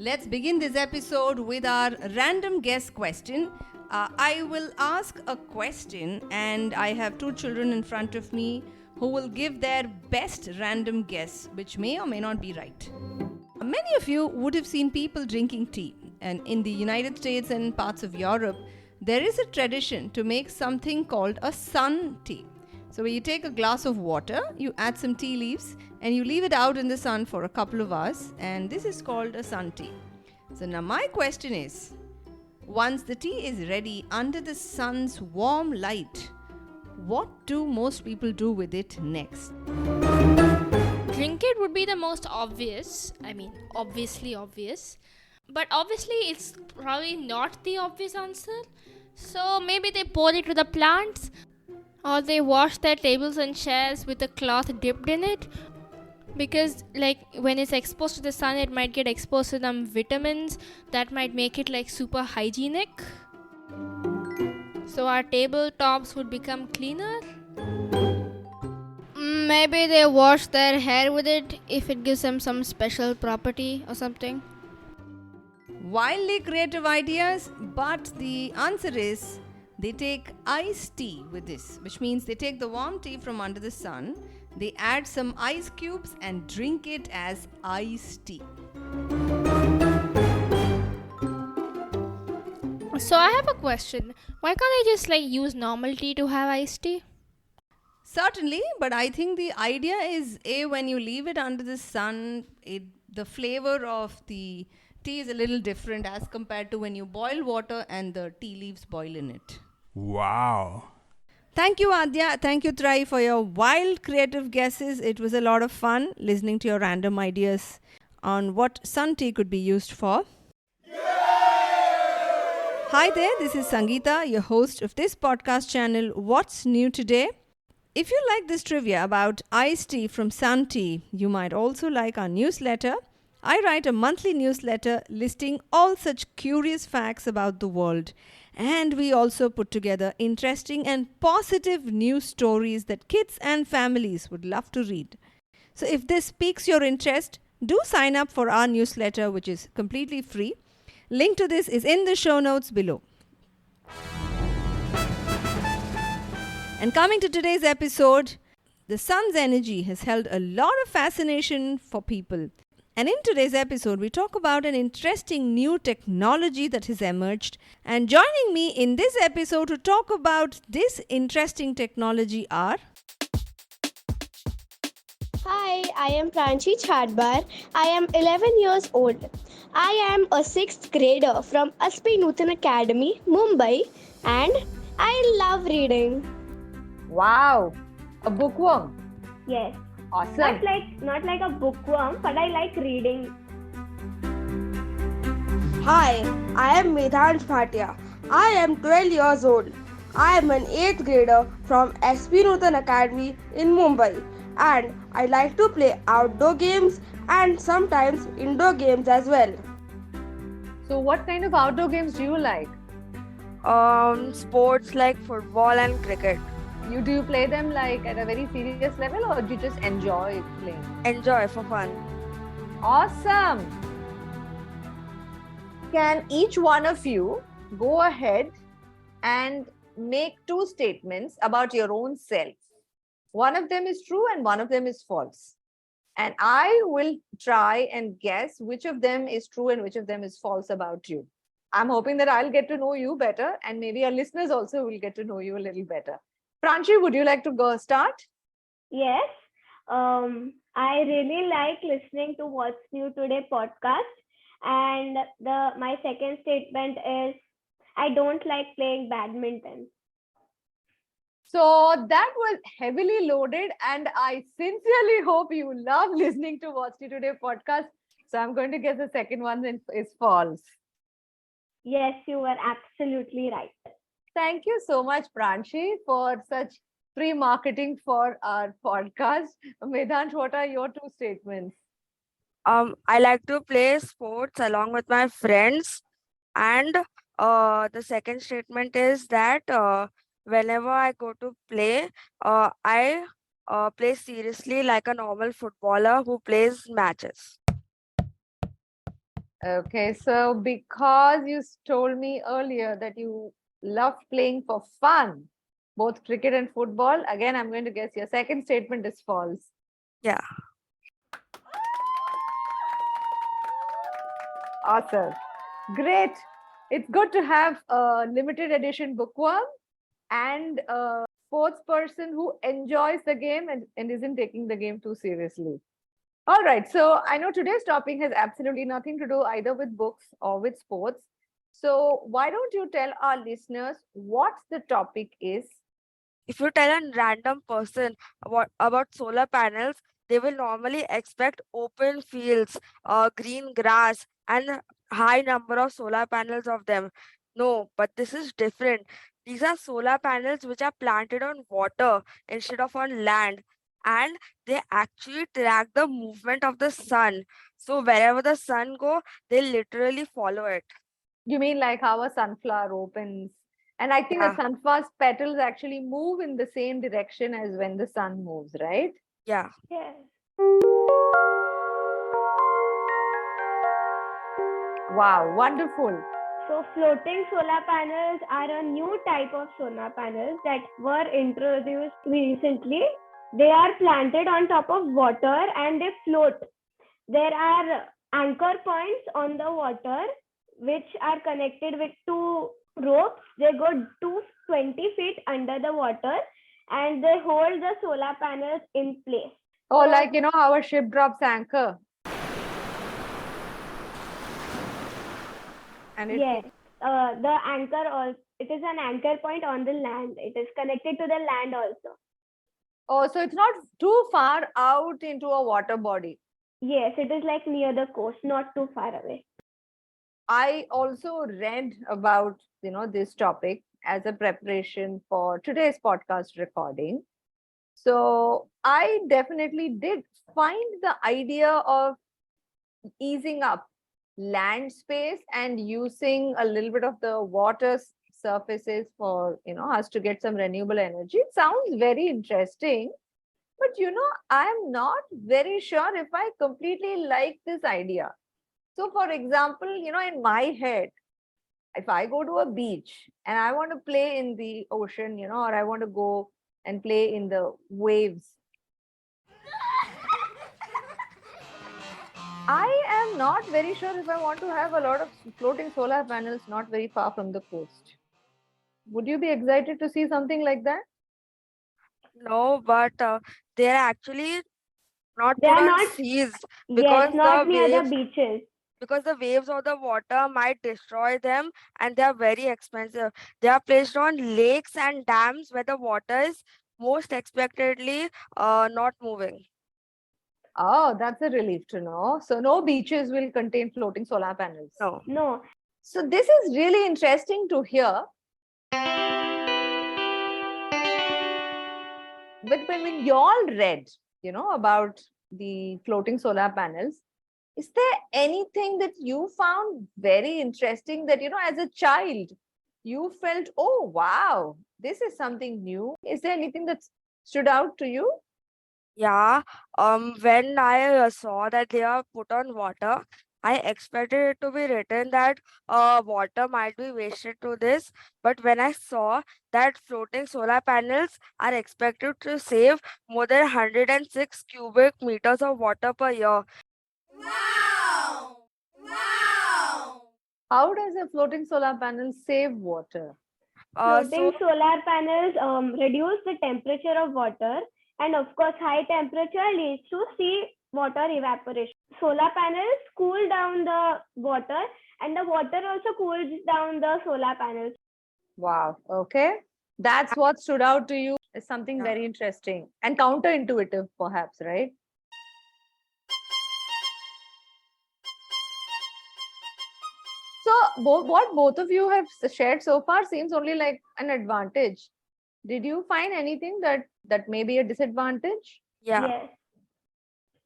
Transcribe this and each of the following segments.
Let's begin this episode with our random guess question. I will ask a question, and I have two children in front of me who will give their best random guess, which may or may not be right. Many of you would have seen people drinking tea, and in the United States and parts of Europe, there is a tradition to make something called a sun tea. So, where you take a glass of water, you add some tea leaves, and you leave it out in the sun for a couple of hours, and this is called a sun tea. So, now my question is, once the tea is ready under the sun's warm light, what do most people do with it next? Drink it would be the most obvious. Obviously obvious. But obviously, it's probably not the obvious answer. So maybe they pour it to the plants, or they wash their tables and chairs with a cloth dipped in it. Because when it's exposed to the sun, it might get exposed to some vitamins that might make it super hygienic. So our tabletops would become cleaner. Maybe they wash their hair with it if it gives them some special property or something. Wildly creative ideas, but the answer is they take iced tea with this, which means they take the warm tea from under the sun, they add some ice cubes and drink it as iced tea. So I have a question. Why can't I just use normal tea to have iced tea? Certainly, but I think the idea is when you leave it under the sun, the flavor of the tea is a little different as compared to when you boil water and the tea leaves boil in it. Wow. Thank you, Adya. Thank you, Trai, for your wild creative guesses. It was a lot of fun listening to your random ideas on what sun tea could be used for. Hi there, this is Sangeeta, your host of this podcast channel, What's New Today? If you like this trivia about iced tea from Sun Tea, you might also like our newsletter. I write a monthly newsletter listing all such curious facts about the world. And we also put together interesting and positive news stories that kids and families would love to read. So if this piques your interest, do sign up for our newsletter, which is completely free. Link to this is in the show notes below. And coming to today's episode, the sun's energy has held a lot of fascination for people. And in today's episode, we talk about an interesting new technology that has emerged. And joining me in this episode to talk about this interesting technology are... Hi, I am Pranshi Chadbar. I am 11 years old. I am a 6th grader from Aspee Nutan Academy, Mumbai, and I love reading. Wow, a bookworm. Yes. Awesome. Not like a bookworm, but I like reading. Hi, I am Medhansh. I am 12 years old. I am an 8th grader from Aspee Nutan Academy in Mumbai, and I like to play outdoor games and sometimes indoor games as well. So what kind of outdoor games do you like? Sports like football and cricket. Do you play them at a very serious level, or do you just enjoy playing? Enjoy for fun. Awesome. Can each one of you go ahead and make two statements about your own self? One of them is true and one of them is false. And I will try and guess which of them is true and which of them is false about you. I'm hoping that I'll get to know you better, and maybe our listeners also will get to know you a little better. Pranshi, would you like to go start? Yes. I really like listening to What's New Today podcast. And my second statement is I don't like playing badminton. So that was heavily loaded, and I sincerely hope you love listening to What's New Today podcast. So I'm going to guess the second one is false. Yes, you were absolutely right. Thank you so much, Pranshi, for such free marketing for our podcast. Medhansh, what are your two statements? I like to play sports along with my friends, and the second statement is that whenever I go to play, I play seriously like a normal footballer who plays matches. Okay, so because you told me earlier that you love playing for fun, both cricket and football, again, I'm going to guess your second statement is false. Yeah. Awesome. Great. It's good to have a limited edition bookworm and a sports person who enjoys the game and isn't taking the game too seriously. All right. So I know today's topic has absolutely nothing to do either with books or with sports. So why don't you tell our listeners what the topic is? If you tell a random person about solar panels, they will normally expect open fields, green grass, and a high number of solar panels of them. No, but this is different. These are solar panels which are planted on water instead of on land, and they actually track the movement of the sun. So wherever the sun go, they literally follow it. You mean like how a sunflower opens? And I think the Yeah, sunflower's petals actually move in the same direction as when the sun moves, right? yeah. Yes. Wow, wonderful. So floating solar panels are a new type of solar panels that were introduced recently. They are planted on top of water and they float. There are anchor points on the water which are connected with two ropes. They go to 20 feet under the water and they hold the solar panels in place. Oh, like you know how a ship drops anchor. And it Yes, the anchor also, it is an anchor point on the land. It is connected to the land also. oh, so it's not too far out into a water body. Yes, it is like near the coast, not too far away. I also read about this topic as a preparation for today's podcast recording. So I definitely did find the idea of easing up land space and using a little bit of the water surfaces for us to get some renewable energy. It sounds very interesting, but I'm not very sure if I completely like this idea. So for example, in my head, if I go to a beach and I want to play in the ocean, or I want to go and play in the waves, I am not very sure if I want to have a lot of floating solar panels not very far from the coast. Would you be excited to see something like that? No, but they're actually not They put are on not, seas yes, because not near the beaches. the waves of the water might destroy them, and they are very expensive. They are placed on lakes and dams where the water is most expectedly not moving. Oh, that's a relief to know. So no beaches will contain floating solar panels. No. No, So this is really interesting to hear. But when you all read, about the floating solar panels, is there anything that you found very interesting that, as a child, you felt, oh, wow, this is something new? Is there anything that stood out to you? Yeah, when I saw that they are put on water, I expected it to be written that water might be wasted to this. But when I saw that floating solar panels are expected to save more than 106 cubic meters of water per year. Wow! Wow! How does a floating solar panel save water? floating So solar panels reduce the temperature of water, and of course, high temperature leads to sea water evaporation. Solar panels cool down the water, and the water also cools down the solar panels. Wow. Okay. That's what stood out to you as something yeah. very interesting and counterintuitive, perhaps, right? So, what both of you have shared so far seems only like an advantage. Did you find anything that may be a disadvantage? Yeah. Yes,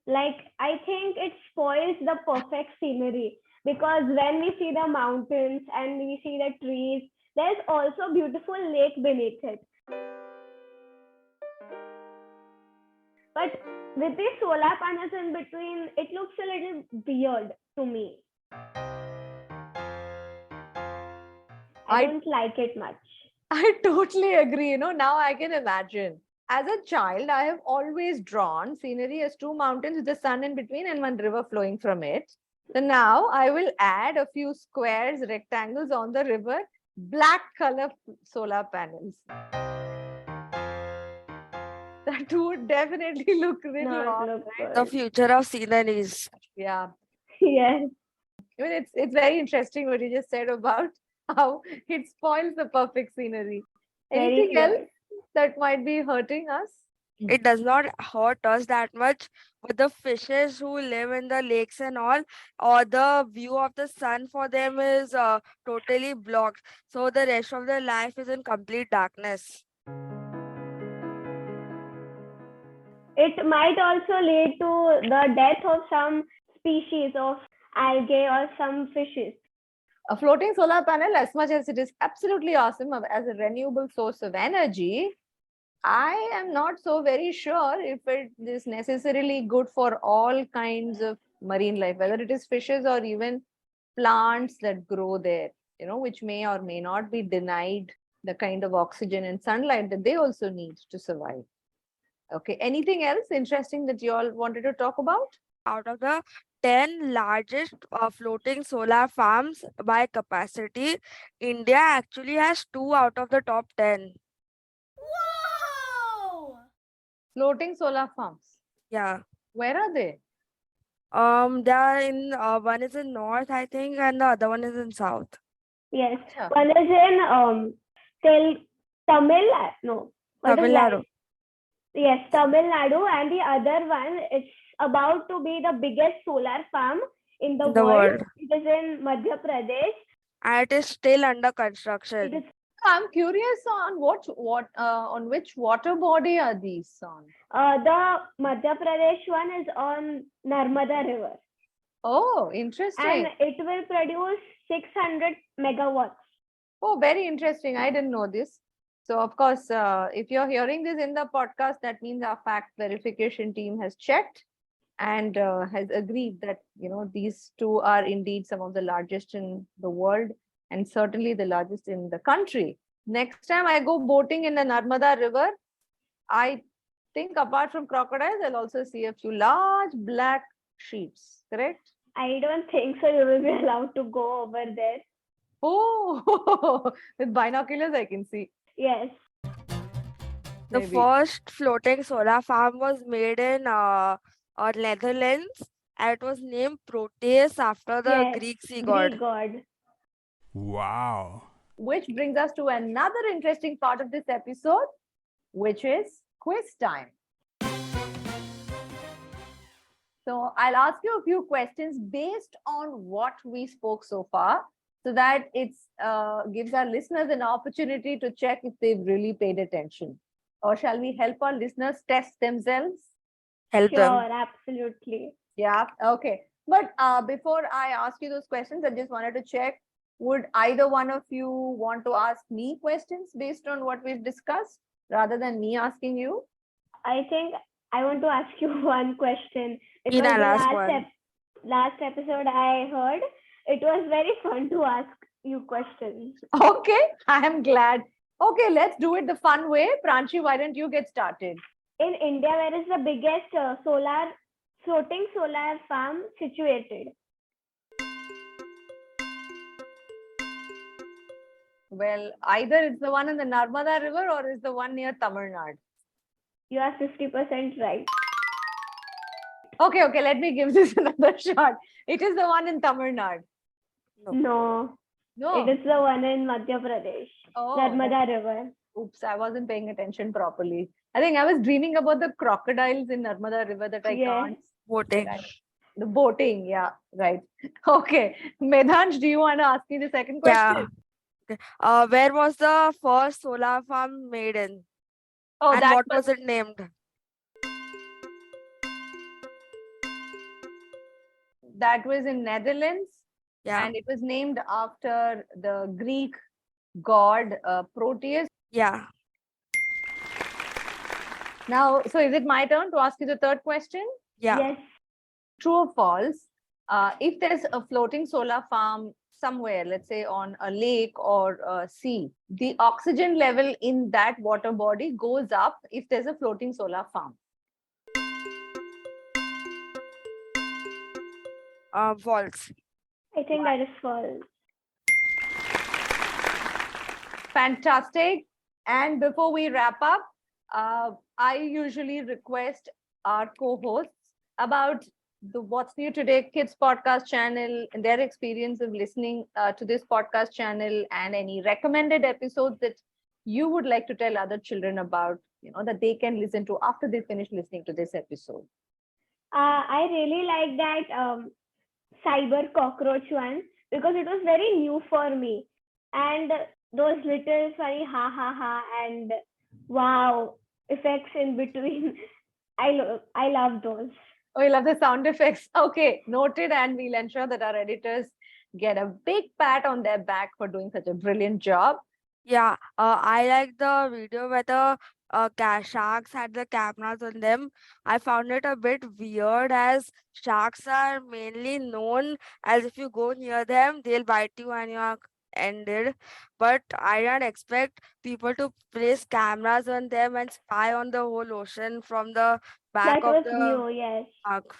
like I think it spoils the perfect scenery because when we see the mountains and we see the trees, there's also beautiful lake beneath it. But with these solar panels in between, it looks a little weird to me. I I- don't like it much. I totally agree. Now I can imagine. As a child, I have always drawn scenery as two mountains with the sun in between and one river flowing from it. So now I will add a few squares, rectangles on the river, black color solar panels. That would definitely look really Not odd, look right? The good. future of sceneries. Yeah. Yes. I mean, it's very interesting what you just said about how it spoils the perfect scenery. Very Anything else clear. that might be hurting us? It does not hurt us that much, but the fishes who live in the lakes and all, or the view of the sun for them is totally blocked. So the rest of their life is in complete darkness. It might also lead to the death of some species of algae or some fishes. A floating solar panel, as much as it is absolutely awesome as a renewable source of energy, I am not so very sure if it is necessarily good for all kinds of marine life, whether it is fishes or even plants that grow there, which may or may not be denied the kind of oxygen and sunlight that they also need to survive. Okay, anything else interesting that you all wanted to talk about? Out of the 10 largest floating solar farms by capacity, India actually has 2 out of the top 10. Floating solar farms. Yeah. Where are they? They are in one is in north, I think, and the other one is in south. Yes. Acha. One is in Tamil, no. What is Tamil that? Nadu. Yes, Tamil Nadu, and the other one is about to be the biggest solar farm in the, In the world. world. It is in Madhya Pradesh. And it is still under It construction. is I'm curious on on which water body are these on? the Madhya Pradesh one is on Narmada River, Oh, and interesting. it will produce 600 megawatts. Oh, very interesting. I didn't know this. So, of course, if you're hearing this in the podcast, that means our fact verification team has checked and has agreed that these two are indeed some of the largest in the world and certainly the largest in the country. Next time I go boating in the Narmada River, I think apart from crocodiles, I'll also see a few large black sheeps. Correct? I don't think so. You will be allowed to go over there. Oh, with binoculars I can see. Yes. The Maybe. first floating solar farm was made in Netherlands, and it was named Proteus after the Yes. Greek sea god. Greek god. Wow. Which brings us to another interesting part of this episode, which is quiz time. So I'll ask you a few questions based on what we spoke so far, so that it gives our listeners an opportunity to check if they've really paid attention. Or shall we help our listeners test themselves? Help Sure, them. absolutely. Yeah, okay. But before I ask you those questions, I just wanted to check, would either one of you want to ask me questions based on what we've discussed rather than me asking you? I think I want to ask you one question. Because Ina, the last one. last episode I heard, it was very fun to ask you questions. Okay, I am glad. Okay, let's do it the fun way. Pranshi, why don't you get started? In India, where is the biggest floating solar farm situated? Well, either it's the one in the Narmada River or it's the one near Tamil Nadu. You are 50% right. Okay, let me give this another shot. It is the one in Tamil Nadu. No, No. it is the one in Madhya Pradesh, Oh, Narmada River. oops, I wasn't paying attention properly. I think I was dreaming about the crocodiles in Narmada River that I Yes. can't. Voting. Right. The boating, yeah, right. Okay, Medhansh, do you want to ask me the second Yeah. question? Okay. Where was the first solar farm made in? Oh, And that what was it named? was in Netherlands, Yeah. and it was named after the Greek god Proteus. Yeah. Now, so is it my turn to ask you the third question? Yeah. Yes. True or false? If there's a floating solar farm somewhere, let's say on a lake or a sea, the oxygen level in that water body goes up if there's a floating solar farm? False. I think that is false. Fantastic. And before we wrap up, I usually request our co-hosts about the What's New Today Kids podcast channel and their experience of listening to this podcast channel, and any recommended episodes that you would like to tell other children about, that they can listen to after they finish listening to this episode. I really like that cyber cockroach one because it was very new for me. And those little funny ha ha ha and wow effects in between. I love those. Oh, you love the sound effects. Okay, noted. And we'll ensure that our editors get a big pat on their back for doing such a brilliant job. Yeah, I like the video where the sharks had the cameras on them. I found it a bit weird as sharks are mainly known as if you go near them, they'll bite you and you're ended. But I don't expect people to place cameras on them and spy on the whole ocean from the back That of was the new, yes. shark.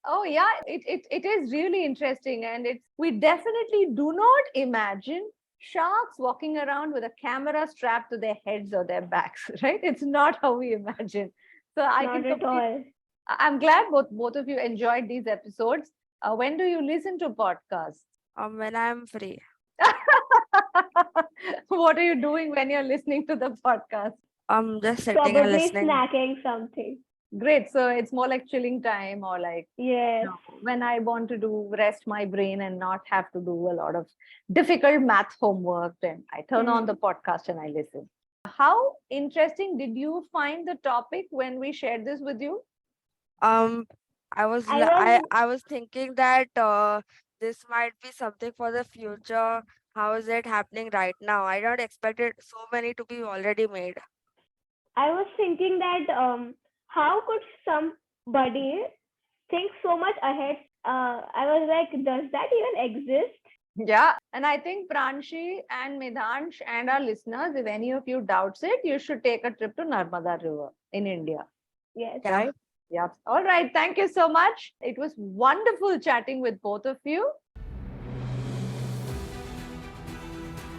Oh yeah, it is really interesting, and we definitely do not imagine sharks walking around with a camera strapped to their heads or their backs, right? It's not how we imagine. So Not at all. I'm glad both of you enjoyed these episodes. When do you listen to podcasts? When I'm free. What are you doing when you're listening to the podcast? Just sitting and Probably listening. snacking something. Great. So it's more like chilling time, or like Yes. when I want to rest my brain and not have to do a lot of difficult math homework, then I turn on the podcast and I listen. How interesting did you find the topic when we shared this with you? I was I was thinking that this might be something for the future. How is it happening right now? I don't expect it so many to be already made. I was thinking that how could somebody think so much ahead? I was like, does that even exist? Yeah. And I think Pranshi and Medhansh and our listeners, if any of you doubts it, you should take a trip to Narmada River in India. Yes. Yeah. Right? Yeah. All right. Thank you so much. It was wonderful chatting with both of you.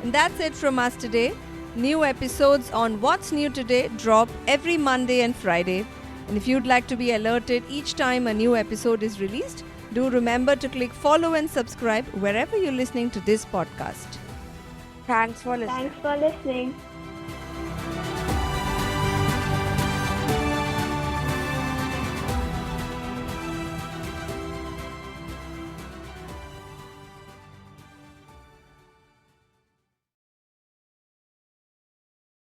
And that's it from us today. New episodes on What's New Today drop every Monday and Friday. And if you'd like to be alerted each time a new episode is released, do remember to click follow and subscribe wherever you're listening to this podcast. Thanks for listening. Thanks for listening.